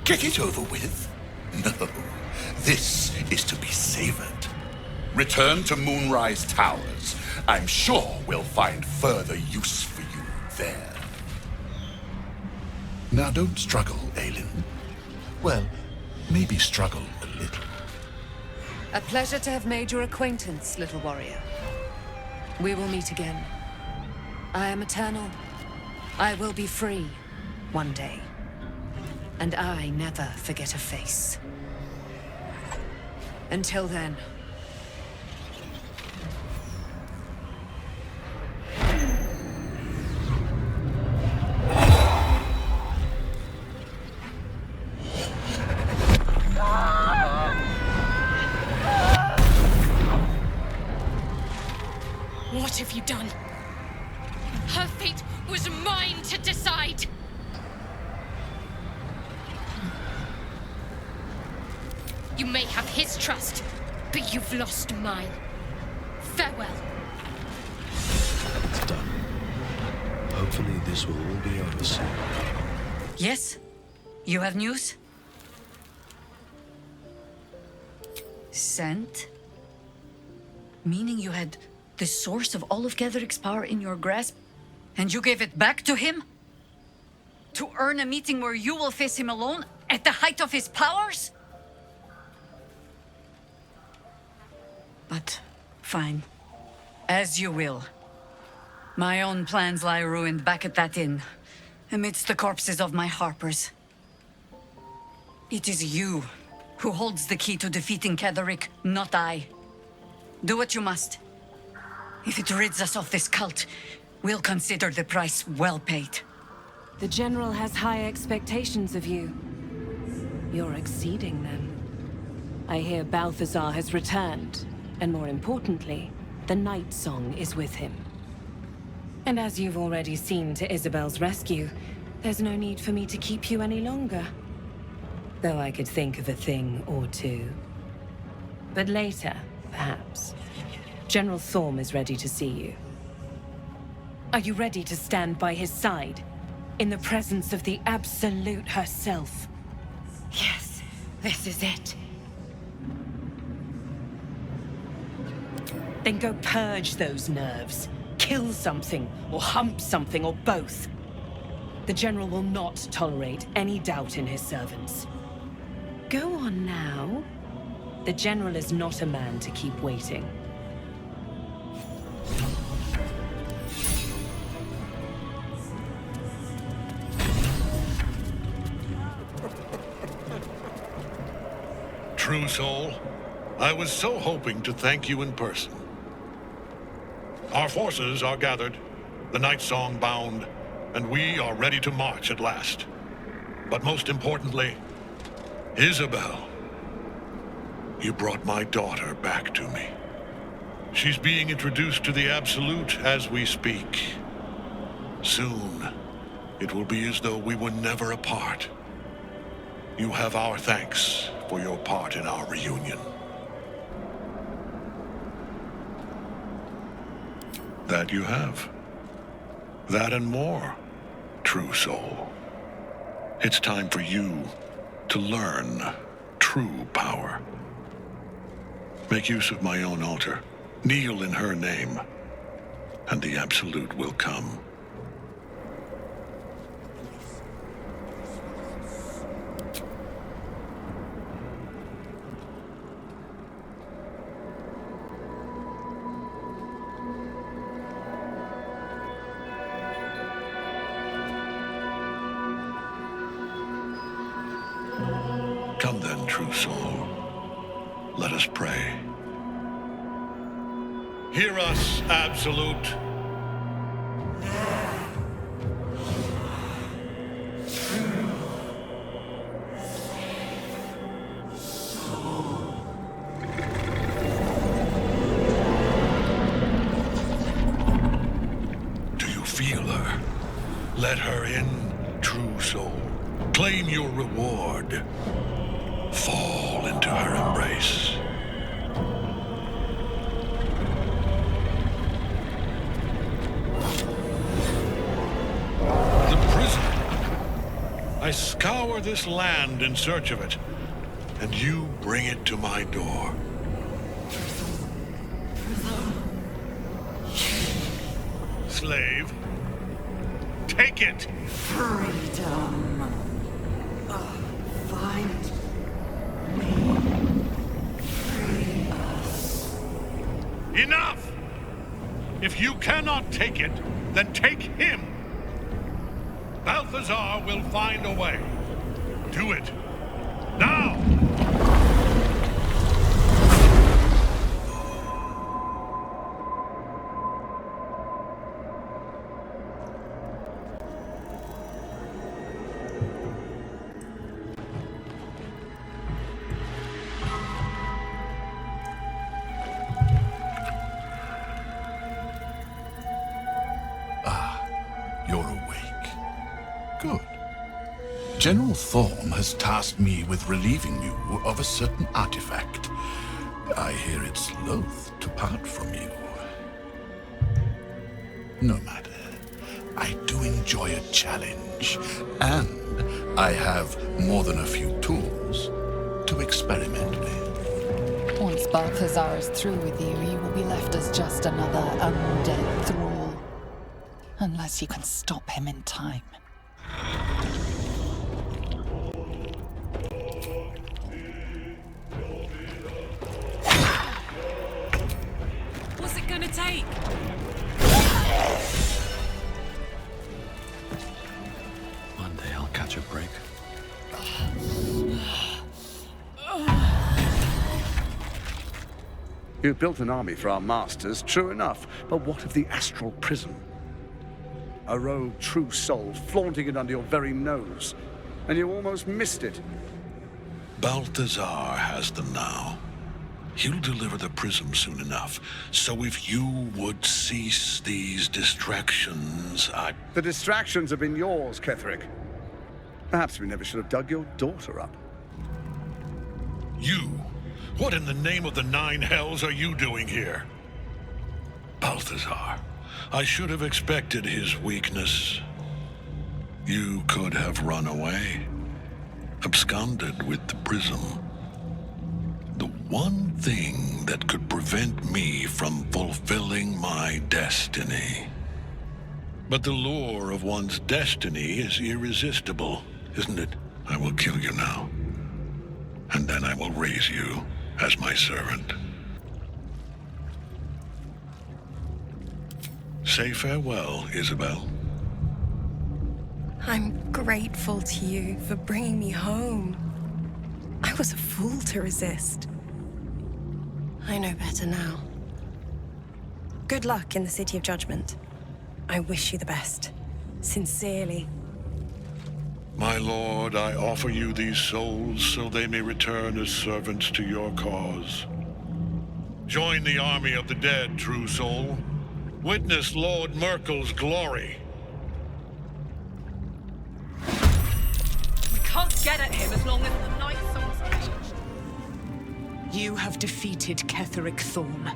Get it over with? No, this is to be savored. Return to Moonrise Towers. I'm sure we'll find further use for you there. Now don't struggle, Aylin. Well, maybe struggle a little. A pleasure to have made your acquaintance, little warrior. We will meet again. I am eternal. I will be free one day. And I never forget a face. Until then. What have you done? Her fate was mine to decide! You may have his trust, but you've lost mine. Farewell. It's done. Hopefully this will all be over soon. Yes? You have news? Sent? Meaning you had the source of all of Ketheric's power in your grasp, and you gave it back to him? To earn a meeting where you will face him alone, at the height of his powers? But, fine. As you will. My own plans lie ruined back at that inn, amidst the corpses of my harpers. It is you who holds the key to defeating Ketheric, not I. Do what you must. If it rids us of this cult, we'll consider the price well paid. The General has high expectations of you. You're exceeding them. I hear Balthazar has returned, and more importantly, the Night Song is with him. And as you've already seen to Isobel's rescue, there's no need for me to keep you any longer. Though I could think of a thing or two. But later, perhaps. General Thorm is ready to see you. Are you ready to stand by his side? In the presence of the Absolute herself? Yes, this is it. Then go purge those nerves. Kill something, or hump something, or both. The General will not tolerate any doubt in his servants. Go on now. The General is not a man to keep waiting. True soul, I was so hoping to thank you in person. Our forces are gathered, the Night Song bound, and we are ready to march at last. But most importantly, Isobel. You brought my daughter back to me. She's being introduced to the Absolute as we speak. Soon, it will be as though we were never apart. You have our thanks for your part in our reunion. That you have. That and more, true soul. It's time for you to learn true power. Make use of my own altar. Kneel in her name, and the Absolute will come. Come then, true soul. Let us pray. Hear us, Absolute. Do you feel her? Let her in, true soul. Claim your reward. Fall into her embrace. I scour this land in search of it, and you bring it to my door. Slave, take it! Freedom. Find me. Free us. Enough! If you cannot take it, then take him. Balthazar will find a way. Do it. Now! You're awake. Good. General Thorm has tasked me with relieving you of a certain artifact. I hear it's loath to part from you. No matter. I do enjoy a challenge, and I have more than a few tools to experiment with. Once Balthazar is through with you, you will be left as just another undead thrall. Unless you can stop him in time. What's it gonna take? One day I'll catch a break. You built an army for our masters, true enough, but what of the astral prism? A rogue true soul flaunting it under your very nose, and you almost missed it. Balthazar has them now. He'll deliver the prism soon enough. So if you would cease these distractions, The distractions have been yours, Ketheric. Perhaps we never should have dug your daughter up. You? What in the name of the nine hells are you doing here? Balthazar, I should have expected his weakness. You could have run away, absconded with the prism. The one thing that could prevent me from fulfilling my destiny. But the lure of one's destiny is irresistible, isn't it? I will kill you now, and then I will raise you as my servant. Say farewell, Isobel. I'm grateful to you for bringing me home. I was a fool to resist. I know better now. Good luck in the City of Judgment. I wish you the best. Sincerely. My lord, I offer you these souls so they may return as servants to your cause. Join the army of the dead, true soul. Witness Lord Merkel's glory. We can't get at him as long as the night songs. You have defeated Ketheric Thorm.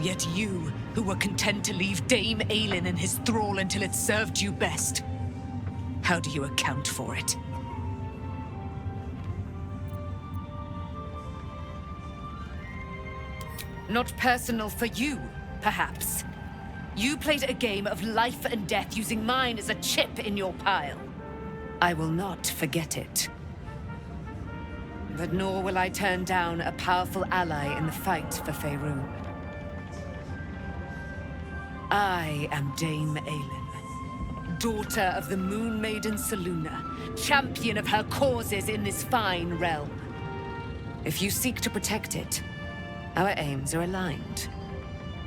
Yet you, who were content to leave Dame Aylin in his thrall until it served you best. How do you account for it? Not personal for you, perhaps. You played a game of life and death using mine as a chip in your pile. I will not forget it. But nor will I turn down a powerful ally in the fight for Faerun. I am Dame Aylin, daughter of the Moon Maiden Selûne, champion of her causes in this fine realm. If you seek to protect it, our aims are aligned,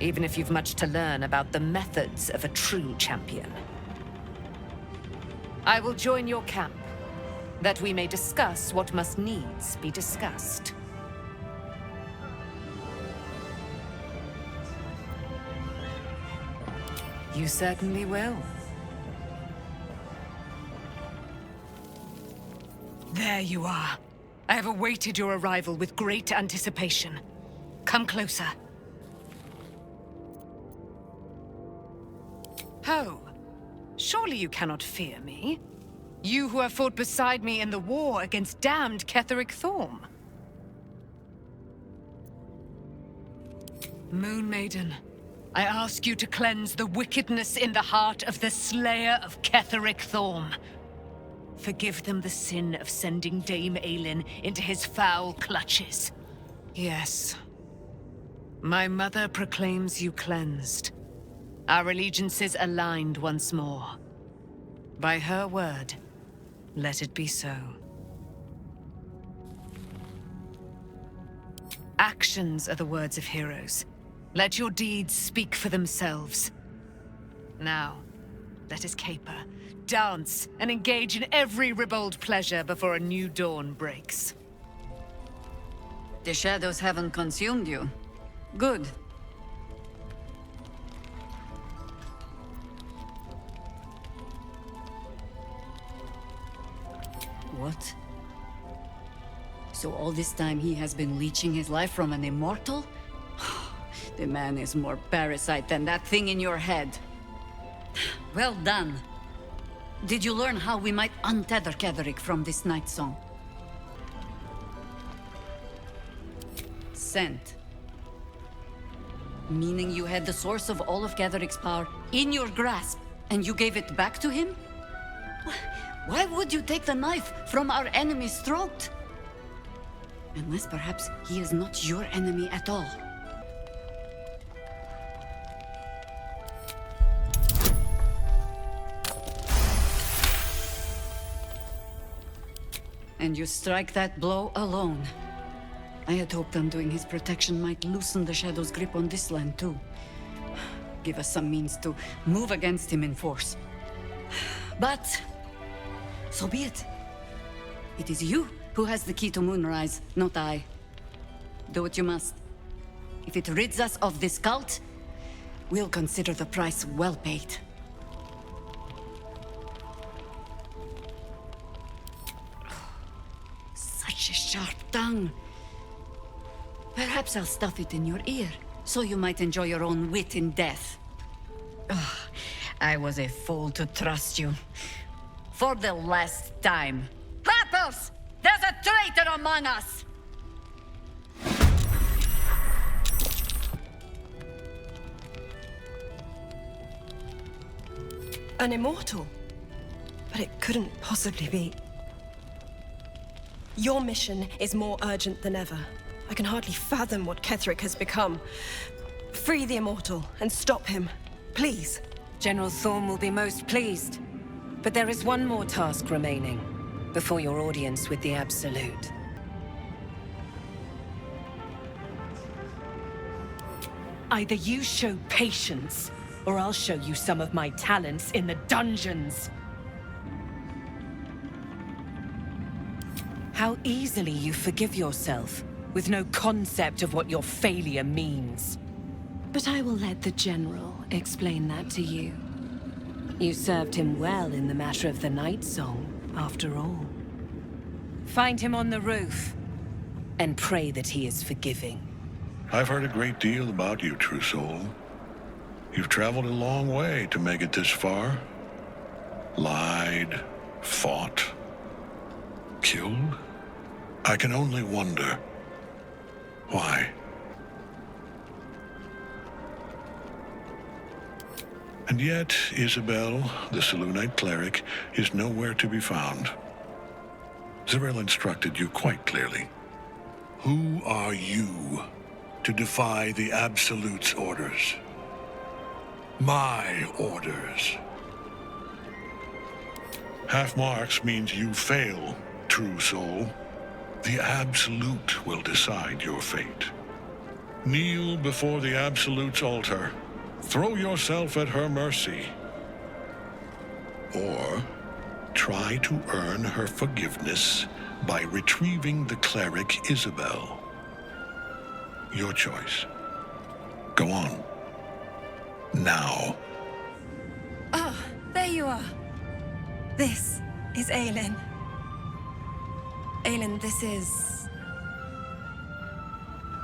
even if you've much to learn about the methods of a true champion. I will join your camp, that we may discuss what must needs be discussed. You certainly will. There you are. I have awaited your arrival with great anticipation. Come closer. Ho! Surely you cannot fear me. You who have fought beside me in the war against damned Ketheric Thorm. Moon Maiden, I ask you to cleanse the wickedness in the heart of the slayer of Ketheric Thorm. Forgive them the sin of sending Dame Aylin into his foul clutches. Yes. My mother proclaims you cleansed. Our allegiances aligned once more. By her word, let it be so. Actions are the words of heroes. Let your deeds speak for themselves. Now, let us caper, dance, and engage in every ribald pleasure before a new dawn breaks. The shadows haven't consumed you. Good. What? So all this time he has been leeching his life from an immortal? The man is more parasite than that thing in your head. Well done. Did you learn how we might untether Ketheric from this night song? Sent. Meaning you had the source of all of Ketheric's power in your grasp, and you gave it back to him? Why would you take the knife from our enemy's throat? Unless perhaps he is not your enemy at all. And you strike that blow alone. I had hoped undoing his protection might loosen the Shadow's grip on this land too. Give us some means to move against him in force. But so be it. It is you who has the key to Moonrise, not I. Do what you must. If it rids us of this cult, we'll consider the price well paid. Such a sharp tongue. Perhaps I'll stuff it in your ear, so you might enjoy your own wit in death. Oh, I was a fool to trust you. For the last time. Harpers! There's a traitor among us! An immortal? But it couldn't possibly be. Your mission is more urgent than ever. I can hardly fathom what Ketheric has become. Free the immortal and stop him, please. General Thorm will be most pleased. But there is one more task remaining, before your audience with the Absolute. Either you show patience, or I'll show you some of my talents in the dungeons. How easily you forgive yourself, with no concept of what your failure means. But I will let the General explain that to you. You served him well in the matter of the night song, after all. Find him on the roof, and pray that he is forgiving. I've heard a great deal about you, true soul. You've traveled a long way to make it this far. Lied, fought, killed. I can only wonder why. And yet, Isobel, the Selûnite cleric, is nowhere to be found. Zyril instructed you quite clearly. Who are you to defy the Absolute's orders? My orders. Half marks means you fail, true soul. The Absolute will decide your fate. Kneel before the Absolute's altar. Throw yourself at her mercy. Or try to earn her forgiveness by retrieving the cleric Isobel. Your choice. Go on. Now. Ah, there you are. This is Aylin. Aylin, this is...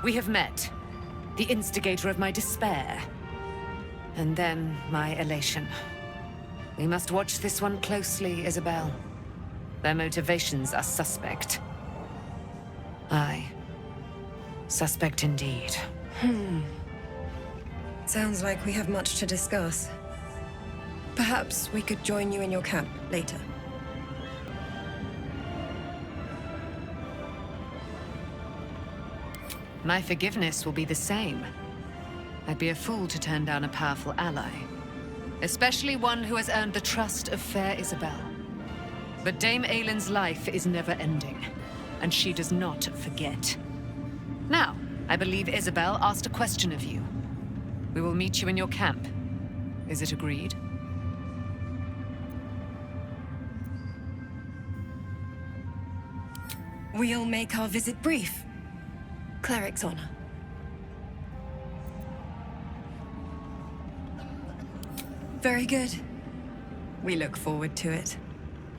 We have met. The instigator of my despair. And then my elation. We must watch this one closely, Isobel. Their motivations are suspect. Aye. Suspect indeed. Sounds like we have much to discuss. Perhaps we could join you in your camp later. My forgiveness will be the same. I'd be a fool to turn down a powerful ally. Especially one who has earned the trust of fair Isobel. But Dame Aylin's life is never ending, and she does not forget. Now, I believe Isobel asked a question of you. We will meet you in your camp. Is it agreed? We'll make our visit brief. Cleric's honor. Very good. We look forward to it.